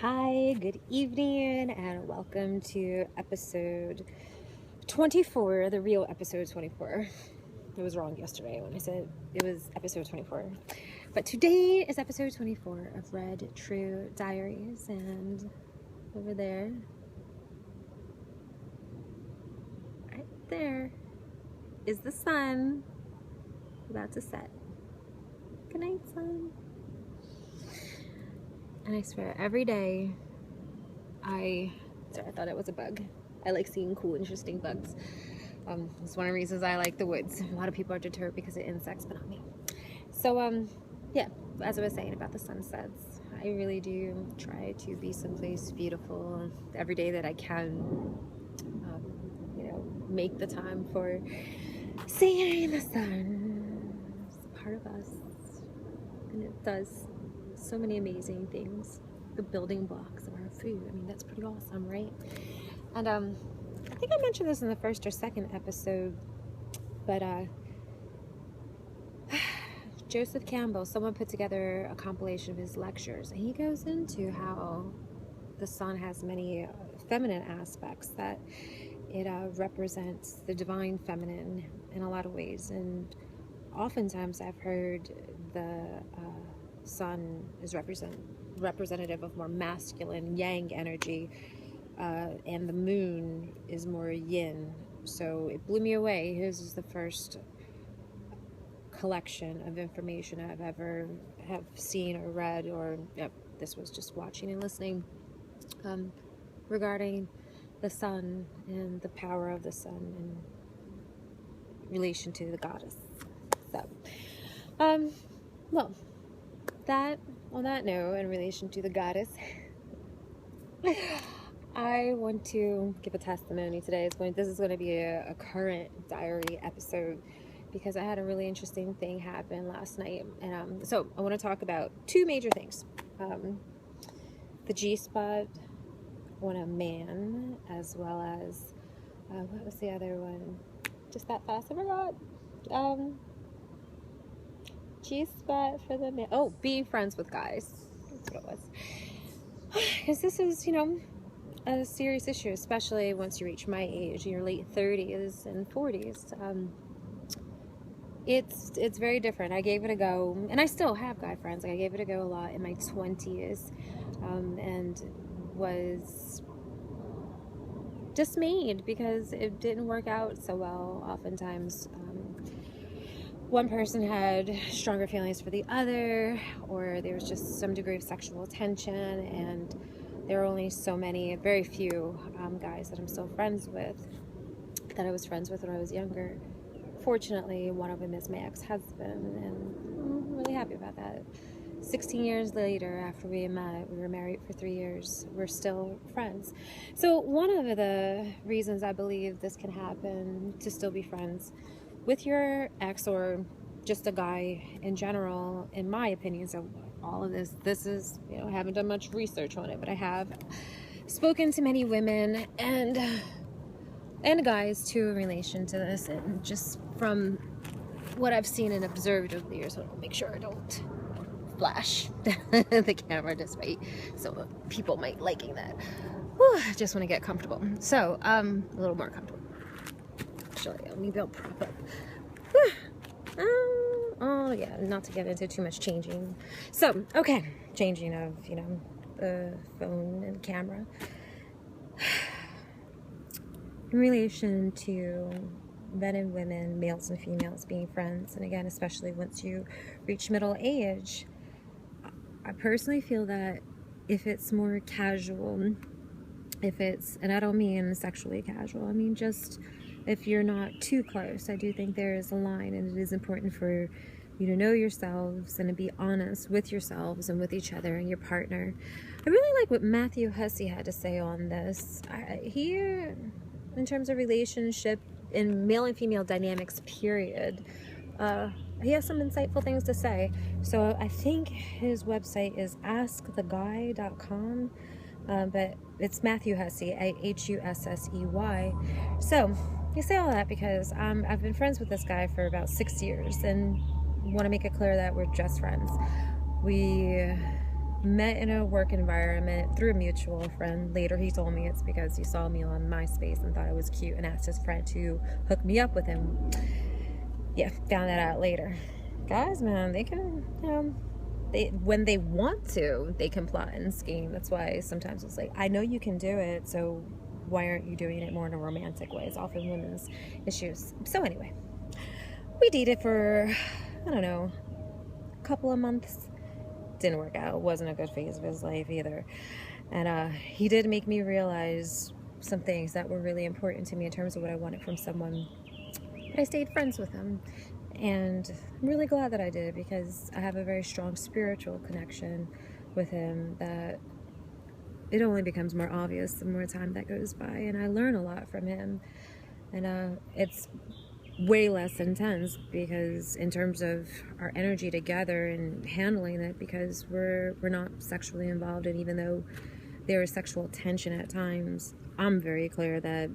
Hi, good evening, and welcome to episode 24, the real episode 24. I was wrong yesterday when I said it was episode 24. But today is episode 24 of Red True Diaries, and over there, right there, is the sun about to set. Good night, sun. And I swear, every day, I thought it was a bug. I like seeing cool, interesting bugs. It's one of the reasons I like the woods. A lot of people are deterred because of insects, but not me. So, yeah, as I was saying about the sunsets, I really do try to be someplace beautiful every day that I can. Make the time for seeing the sun. It's a part of us, and it does so many amazing things. The building blocks of our food. I mean, that's pretty awesome, right? And I think I mentioned this in the first or second episode, but Joseph Campbell, someone put together a compilation of his lectures, and he goes into how the sun has many feminine aspects, that it represents the divine feminine in a lot of ways. And oftentimes I've heard the sun is representative of more masculine yang energy, and the moon is more yin. So it blew me away. His is the first collection of information I've ever have seen or read, or this was just watching and listening, regarding the sun and the power of the sun in relation to the goddess. So, well, on that note, in relation to the goddess, I want to give a testimony today. This is going to be a current diary episode, because I had a really interesting thing happen last night. And so I want to talk about two major things. The G-spot on a man, as well as, what was the other one? Just that fast, I forgot. G-spot for the man. Oh, being friends with guys. That's what it was. Because this is, a serious issue, especially once you reach my age, your late 30s and 40s. It's very different. I gave it a go, and I still have guy friends. I gave it a go a lot in my 20s, and was dismayed because it didn't work out so well. Oftentimes, one person had stronger feelings for the other, or there was just some degree of sexual tension, and there are only very few guys that I'm still friends with, that I was friends with when I was younger. Fortunately, one of them is my ex-husband, and I'm really happy about that. 16 years later, after we met, we were married for 3 years, we're still friends. So one of the reasons I believe this can happen, to still be friends with your ex, or just a guy in general, in my opinion. So all of this is, I haven't done much research on it, but I have spoken to many women and guys too in relation to this, and just from what I've seen and observed over the years. So I'll make sure I don't flash the camera this way, so people might liking that. Whew, I just want to get comfortable. So a little more comfortable. Actually, maybe I'll prop up. Oh yeah, not to get into too much changing. So, okay, changing of, the phone and camera. In relation to men and women, males and females being friends, and again, especially once you reach middle age, I personally feel that if it's more casual, and I don't mean sexually casual, I mean just if you're not too close, I do think there is a line, and it is important for you to know yourselves and to be honest with yourselves and with each other and your partner. I really like what Matthew Hussey had to say on this. He, in terms of relationship in male and female dynamics, period, he has some insightful things to say. So I think his website is asktheguy.com, but it's Matthew Hussey, Hussey. So I say all that because I've been friends with this guy for about 6 years, and want to make it clear that we're just friends. We met in a work environment through a mutual friend. Later he told me it's because he saw me on MySpace and thought I was cute and asked his friend to hook me up with him. Yeah, found that out later. Guys, man, they can, when they want to, they can plot and scheme. That's why sometimes it's like, I know you can do it, so why aren't you doing it more in a romantic way? It's often women's issues. So anyway, we dated for, I don't know, a couple of months. Didn't work out. It wasn't a good phase of his life either. And he did make me realize some things that were really important to me in terms of what I wanted from someone. But I stayed friends with him. And I'm really glad that I did, because I have a very strong spiritual connection with him that it only becomes more obvious the more time that goes by. And I learn a lot from him. And it's way less intense because in terms of our energy together and handling it, because we're not sexually involved, and even though there is sexual tension at times, I'm very clear that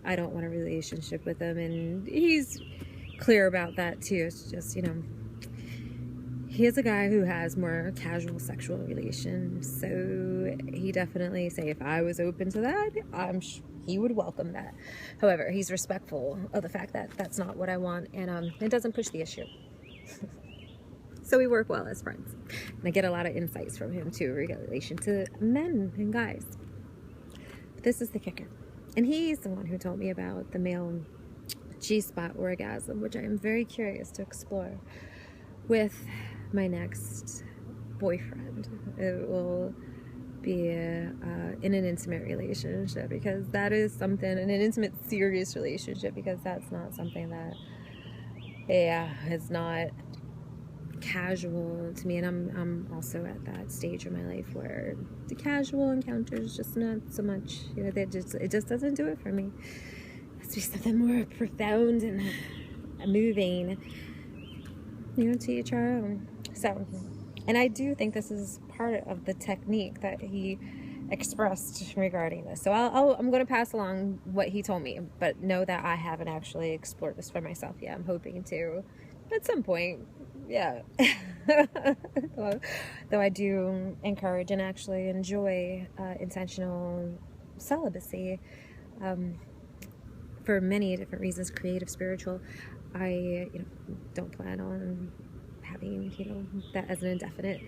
I don't want a relationship with him, and he's clear about that too. It's just, he is a guy who has more casual sexual relations, so he definitely say if I was open to that, he would welcome that. However, he's respectful of the fact that that's not what I want, and it doesn't push the issue. So we work well as friends, and I get a lot of insights from him too in relation to men and guys. But this is the kicker, and he's the one who told me about the male G-spot orgasm, which I am very curious to explore with my next boyfriend. It will be in an intimate relationship, because that is something, in an intimate, serious relationship, because that's not something that, it's not casual to me. And I'm also at that stage of my life where the casual encounters just not so much, it just doesn't do it for me. It has to be something more profound and moving, to each our own. So, and I do think this is part of the technique that he expressed regarding this. So I'm going to pass along what he told me, but know that I haven't actually explored this for myself yet. I'm hoping to at some point, yeah. Though I do encourage and actually enjoy intentional celibacy for many different reasons, creative, spiritual. I don't plan on having that as an indefinite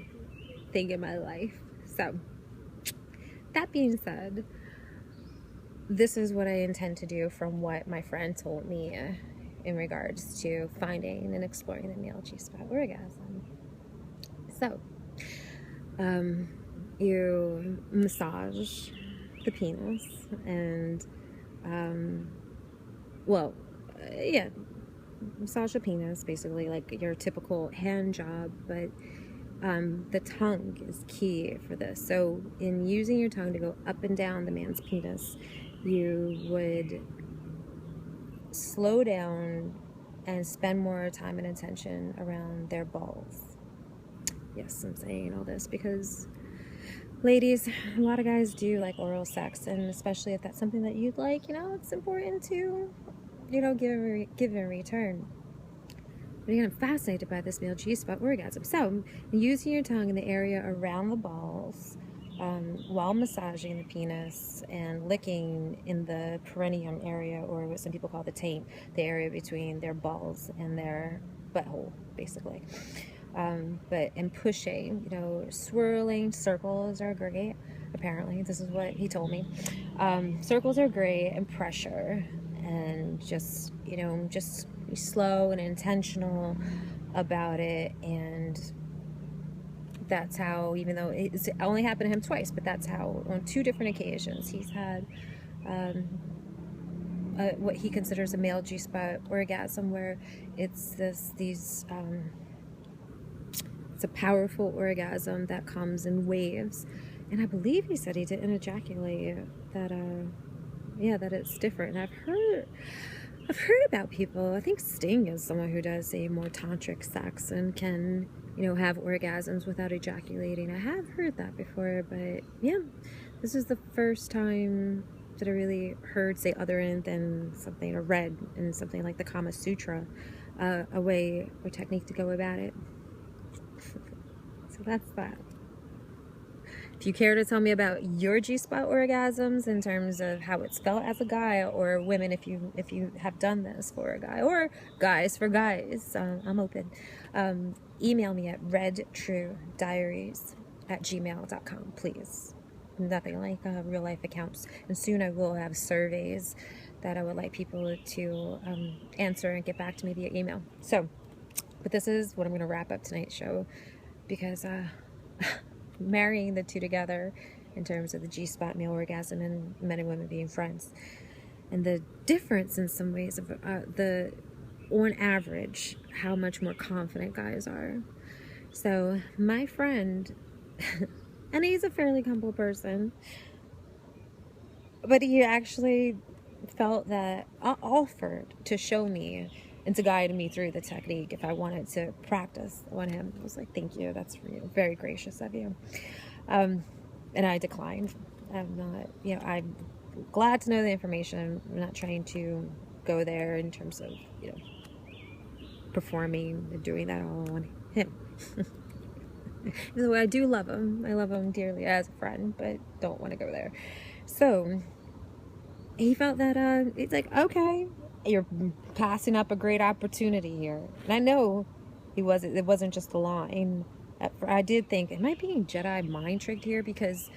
thing in my life. So that being said, this is what I intend to do from what my friend told me in regards to finding and exploring the male G-spot orgasm. So you massage the penis and massage the penis, basically like your typical hand job, but the tongue is key for this. So in using your tongue to go up and down the man's penis, you would slow down and spend more time and attention around their balls. Yes, I'm saying all this because, ladies, a lot of guys do like oral sex, and especially if that's something that you'd like, it's important to, give in return. But again, I'm fascinated by this male G-spot orgasm. So, using your tongue in the area around the balls while massaging the penis and licking in the perineum area, or what some people call the taint, the area between their balls and their butthole, basically. And pushing, swirling circles are great. Apparently, this is what he told me. Circles are great, and pressure, and just be slow and intentional about it. And that's how, even though it's only happened to him twice, but that's how on 2 different occasions he's had what he considers a male G-spot orgasm, where it's it's a powerful orgasm that comes in waves. And I believe he said he didn't ejaculate, that that it's different. And I've heard about people, I think Sting is someone who does a more tantric sex and can, have orgasms without ejaculating. I have heard that before, but yeah, this is the first time that I really heard, say, other than something, or read in something like the Kama Sutra, a way or technique to go about it. So that's that. If you care to tell me about your G-spot orgasms in terms of how it's felt as a guy, or women, if you have done this for a guy, or guys for guys, I'm open. Email me at redtruediaries@gmail.com, please. Nothing like real life accounts. And soon I will have surveys that I would like people to answer and get back to me via email. So, but this is what I'm going to wrap up tonight's show, because marrying the two together in terms of the G-spot male orgasm and men and women being friends, and the difference in some ways of on average how much more confident guys are. So my friend, and he's a fairly humble person, but he actually felt that offered to show me and to guide me through the technique if I wanted to practice on him. I was like, thank you, that's very gracious of you. And I declined. I'm not, I'm glad to know the information. I'm not trying to go there in terms of, performing and doing that all on him. Even though I do love him. I love him dearly as a friend, but don't want to go there. So he felt that it's like, okay, you're passing up a great opportunity here. And I know it wasn't just the line. I did think, am I being Jedi mind tricked here? Because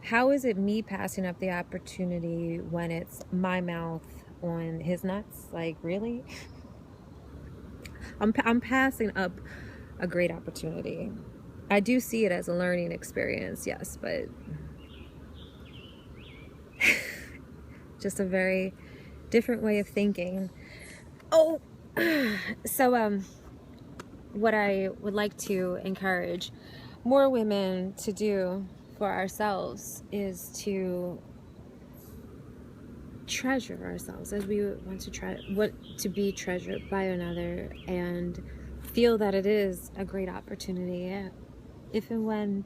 how is it me passing up the opportunity when it's my mouth on his nuts? Like, really? I'm passing up a great opportunity. I do see it as a learning experience, yes, but just a very different way of thinking. Oh, so what I would like to encourage more women to do for ourselves is to treasure ourselves as we want to be treasured by another, and feel that it is a great opportunity if and when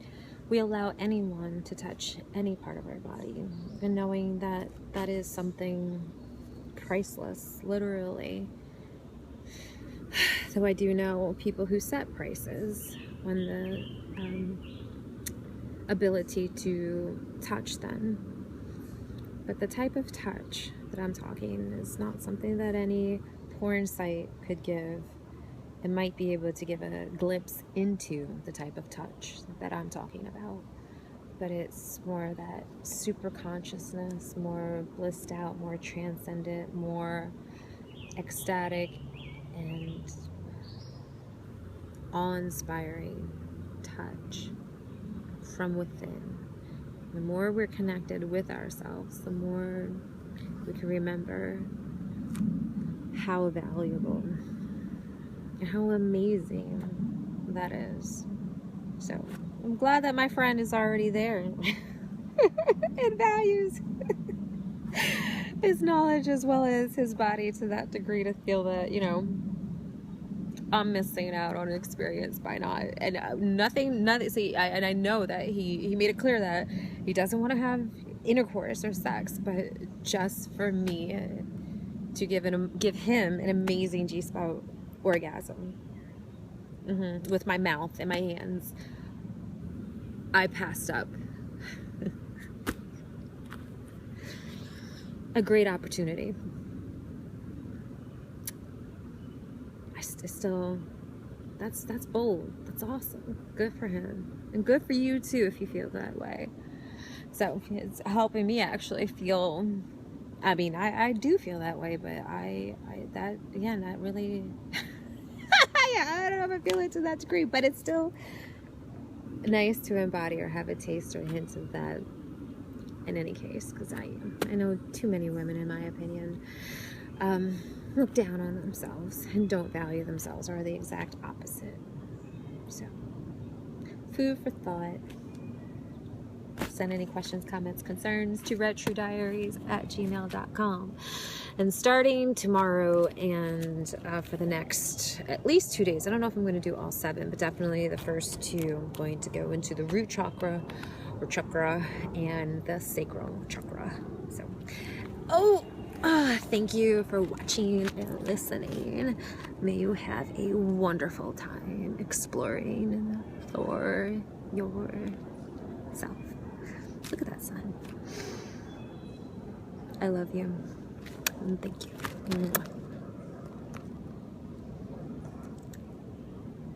we allow anyone to touch any part of our body, and knowing that that is something priceless, literally. So I do know people who set prices on the ability to touch them. But the type of touch that I'm talking is not something that any porn site could give. It might be able to give a glimpse into the type of touch that I'm talking about. But it's more that super consciousness, more blissed out, more transcendent, more ecstatic, and awe-inspiring touch from within. The more we're connected with ourselves, the more we can remember how valuable and how amazing that is. So I'm glad that my friend is already there and values his knowledge as well as his body to that degree to feel that, I'm missing out on an experience by not. And nothing. See, I know that he made it clear that he doesn't want to have intercourse or sex, but just for me to give him an amazing G-spot orgasm with my mouth and my hands. I passed up a great opportunity. That's bold. That's awesome. Good for him. And good for you too if you feel that way. So it's helping me actually feel, I do feel that way, but that really, I don't know if I feel it to that degree, but it's still nice to embody or have a taste or hints of that in any case, because I know too many women, in my opinion, look down on themselves and don't value themselves, or the exact opposite. So, food for thought. Send any questions, comments, concerns to redtruediaries@gmail.com. And starting tomorrow and for the next at least 2 days, I don't know if I'm going to do all 7, but definitely the first 2, I'm going to go into the root chakra or chakra and the sacral chakra. So, thank you for watching and listening. May you have a wonderful time exploring for your self. Look at that sun. I love you. And thank you.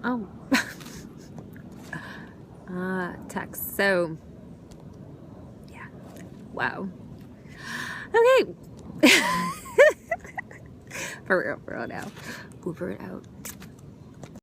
Oh. Text. So, yeah. Wow. Okay. For real now. Over it out.